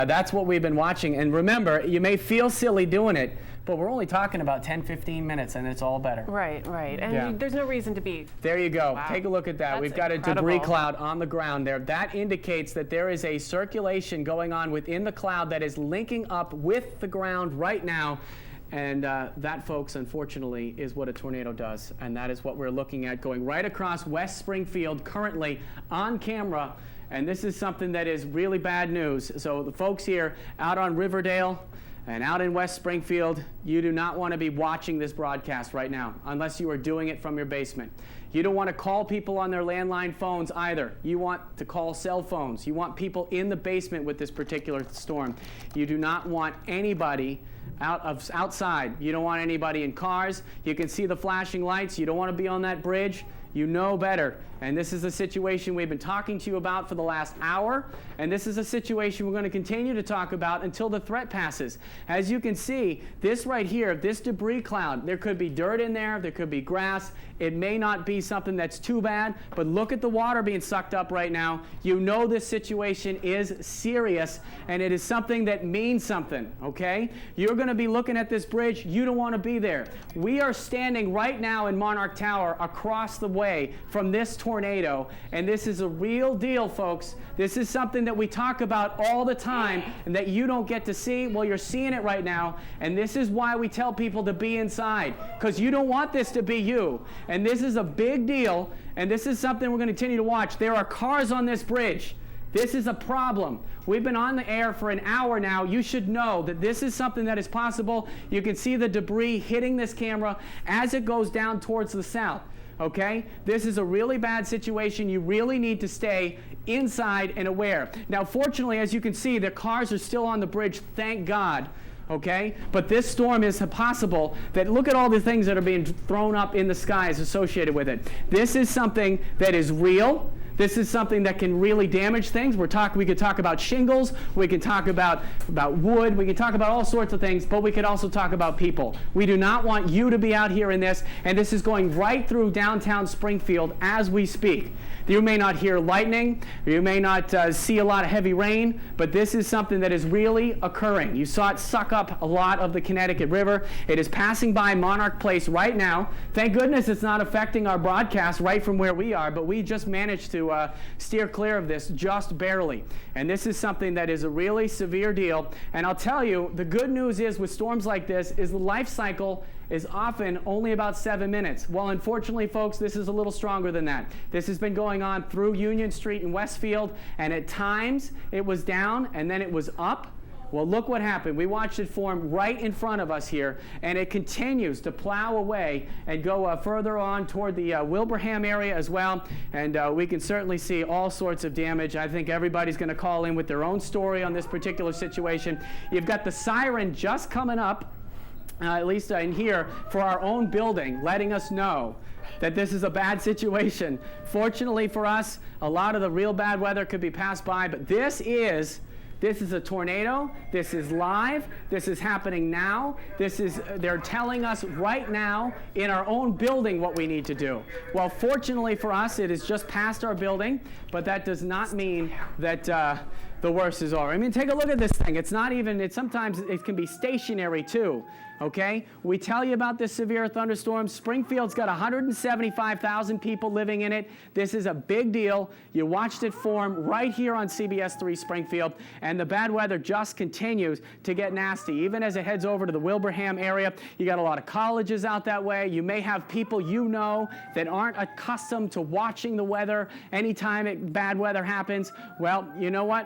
That's what we've been watching. And remember, you may feel silly doing it, but we're only talking about 10, 15 minutes, and it's all better. Right. And there's no reason to be. There you go. Wow. Take a look at that. That's We've got incredible. a debris cloud on the ground there. That indicates that there is a circulation going on within the cloud that is linking up with the ground right now. And that, folks, unfortunately, is what a tornado does. And that is what we're looking at going right across West Springfield currently on camera. And this is something that is really bad news. So the folks here out on Riverdale and out in West Springfield, you do not want to be watching this broadcast right now unless you are doing it from your basement. You don't want to call people on their landline phones either. You want to call cell phones. You want people in the basement with this particular storm. You do not want anybody outside. You don't want anybody in cars. You can see the flashing lights. You don't want to be on that bridge. You know better. And this is a situation we've been talking to you about for the last hour, and this is a situation we're going to continue to talk about until the threat passes. As you can see, this right here, this debris cloud, there could be dirt in there, there could be grass. It may not be something that's too bad, but look at the water being sucked up right now. You know this situation is serious, and it is something that means something, okay? You're going to be looking at this bridge. You don't want to be there. We are standing right now in Monarch Tower across the way from this tornado, and this is a real deal, folks. This is something that we talk about all the time and that you don't get to see. Well, you're seeing it right now, and this is why we tell people to be inside, because you don't want this to be you. And this is a big deal, and this is something we're going to continue to watch. There are cars on this bridge. This is a problem. We've been on the air for an hour now. You should know that this is something that is possible. You can see the debris hitting this camera as it goes down towards the south. Okay? This is a really bad situation. You really need to stay inside and aware. Now, fortunately, as you can see, the cars are still on the bridge, thank God. Okay? But this storm is possible that look at all the things that are being thrown up in the skies associated with it. This is something that is real. This is something that can really damage things. We could talk about shingles. We can talk about wood. We can talk about all sorts of things, but we could also talk about people. We do not want you to be out here in this, and this is going right through downtown Springfield as we speak. You may not hear lightning. You may not see a lot of heavy rain, but this is something that is really occurring. You saw it suck up a lot of the Connecticut River. It is passing by Monarch Place right now. Thank goodness it's not affecting our broadcast right from where we are, but we just managed to steer clear of this just barely. And this is something that is a really severe deal. And I'll tell you, the good news is with storms like this is the life cycle is often only about 7 minutes. Well, unfortunately, folks, this is a little stronger than that. This has been going on through Union Street in Westfield, and at times it was down and then it was up. Well, look what happened. We watched it form right in front of us here, and it continues to plow away and go further on toward the Wilbraham area as well, and we can certainly see all sorts of damage. I think everybody's going to call in with their own story on this particular situation. You've got the siren just coming up, at least in here, for our own building, letting us know that this is a bad situation. Fortunately for us, a lot of the real bad weather could be passed by, but this is a tornado. This is live. This is happening now. They're telling us right now in our own building what we need to do. Well, fortunately for us, it is just past our building, but that does not mean that the worst is over. I mean, take a look at this thing. Sometimes it can be stationary too. Okay? We tell you about this severe thunderstorm. Springfield's got 175,000 people living in it. This is a big deal. You watched it form right here on CBS 3 Springfield, and the bad weather just continues to get nasty. Even as it heads over to the Wilbraham area, you got a lot of colleges out that way. You may have people you know that aren't accustomed to watching the weather anytime bad weather happens. Well, you know what?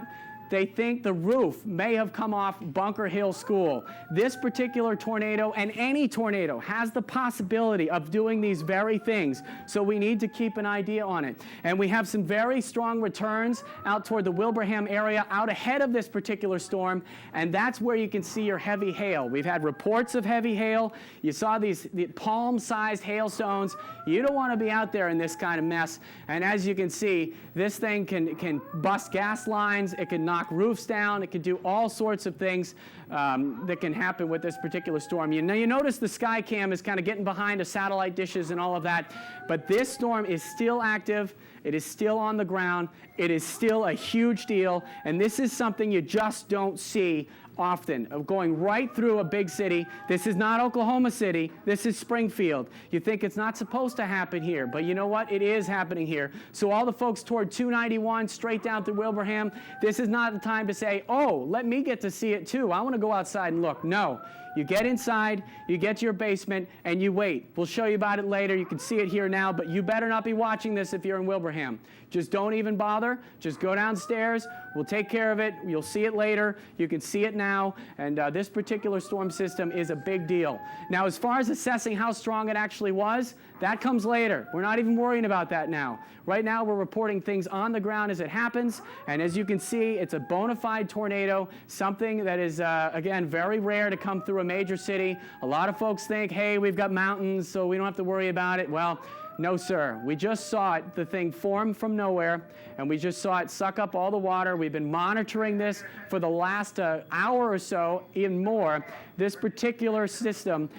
They think the roof may have come off Bunker Hill School. This particular tornado, and any tornado, has the possibility of doing these very things, so we need to keep an idea on it. And we have some very strong returns out toward the Wilbraham area, out ahead of this particular storm, and that's where you can see your heavy hail. We've had reports of heavy hail. You saw the palm-sized hailstones. You don't want to be out there in this kind of mess, and as you can see, this thing can bust gas lines. It can knock roofs down. It can do all sorts of things that can happen with this particular storm. You notice the sky cam is kind of getting behind the satellite dishes and all of that, but this storm is still active, It is still on the ground. It is still a huge deal, and this is something you just don't see often, of going right through a big city. This is not Oklahoma City. This is Springfield. You think it's not supposed to happen here, but you know what? It is happening here. So all the folks toward 291 straight down through Wilbraham, this is not the time to say, oh, let me get to see it too. I want to go outside and look. No. You get inside, you get to your basement, and you wait. We'll show you about it later. You can see it here now, but you better not be watching this if you're in Wilbraham. Just don't even bother. Just go downstairs. We'll take care of it. You'll see it later. You can see it now, and this particular storm system is a big deal. Now, as far as assessing how strong it actually was, that comes later. We're not even worrying about that now. Right now, we're reporting things on the ground as it happens, and as you can see, it's a bona fide tornado, something that is, again, very rare to come through a major city. A lot of folks think, hey, we've got mountains, so we don't have to worry about it. Well, no, sir. We just saw it, the thing form from nowhere, and we just saw it suck up all the water. We've been monitoring this for the last hour or so, even more. This particular system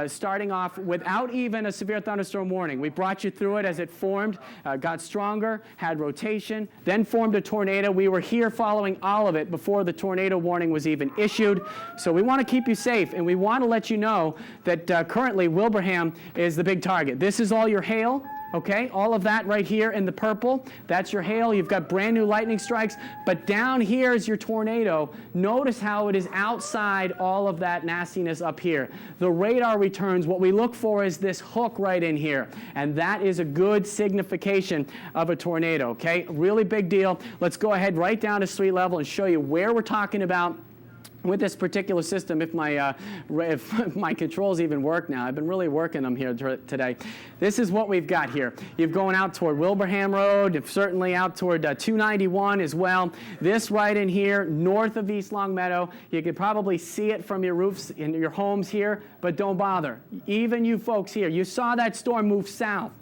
starting off without even a severe thunderstorm warning. We brought you through it as it formed, got stronger, had rotation, then formed a tornado. We were here following all of it before the tornado warning was even issued. So we want to keep you safe, and we want to let you know that currently Wilbraham is the big target. This is all your hail. Okay, all of that right here in the purple, that's your hail. You've got brand new lightning strikes, but down here is your tornado. Notice how it is outside all of that nastiness up here. The radar returns, what we look for is this hook right in here, and that is a good signification of a tornado, okay? Really big deal. Let's go ahead right down to street level and show you where we're talking about with this particular system, if my controls even work now. I've been really working them here today. This is what we've got here. You're going out toward Wilbraham Road, certainly out toward 291 as well. This right in here, north of East Longmeadow. You could probably see it from your roofs in your homes here, but don't bother. Even you folks here, you saw that storm move south.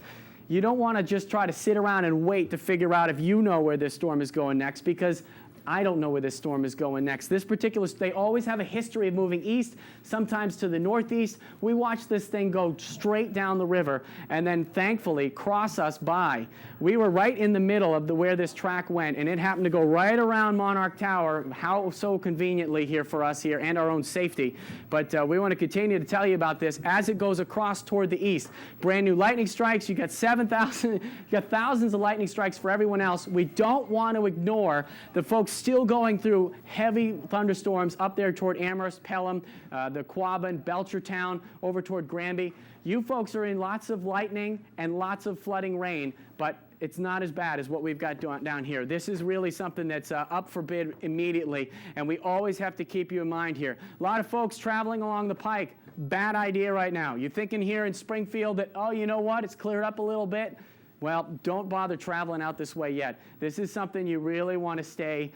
You don't want to just try to sit around and wait to figure out if you know where this storm is going next, because I don't know where this storm is going next. This particular, they always have a history of moving east, sometimes to the northeast. We watched this thing go straight down the river and then thankfully cross us by. We were right in the middle of where this track went, and it happened to go right around Monarch Tower, how so conveniently here for us here and our own safety. But we want to continue to tell you about this as it goes across toward the east. Brand new lightning strikes. You got 7,000, you got thousands of lightning strikes for everyone else. We don't want to ignore the folks still going through heavy thunderstorms up there toward Amherst, Pelham, the Quabbin, Belchertown, over toward Granby. You folks are in lots of lightning and lots of flooding rain, but it's not as bad as what we've got down here. This is really something that's up for bid immediately, and we always have to keep you in mind here. A lot of folks traveling along the pike, bad idea right now. You're thinking here in Springfield that, oh, you know what, it's cleared up a little bit. Well, don't bother traveling out this way yet. This is something you really want to stay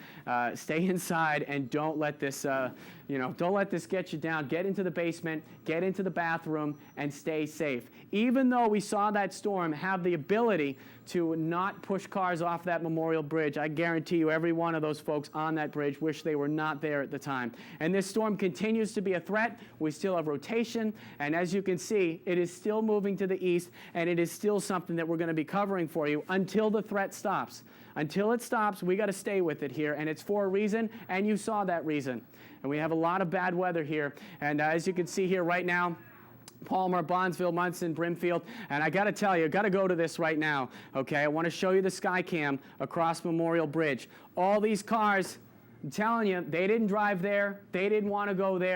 inside, and don't let this, don't let this get you down. Get into the basement, get into the bathroom, and stay safe. Even though we saw that storm have the ability to not push cars off that Memorial Bridge, I guarantee you every one of those folks on that bridge wish they were not there at the time. And this storm continues to be a threat. We still have rotation, and as you can see, it is still moving to the east, and it is still something that we're going to be covering for you until the threat stops. Until it stops, we got to stay with it here, and it's for a reason, and you saw that reason. And we have a lot of bad weather here, and as you can see here right now, Palmer, Bondsville, Munson, Brimfield, and I got to tell you, got to go to this right now, okay? I want to show you the sky cam across Memorial Bridge. All these cars, I'm telling you, they didn't drive there, they didn't want to go there.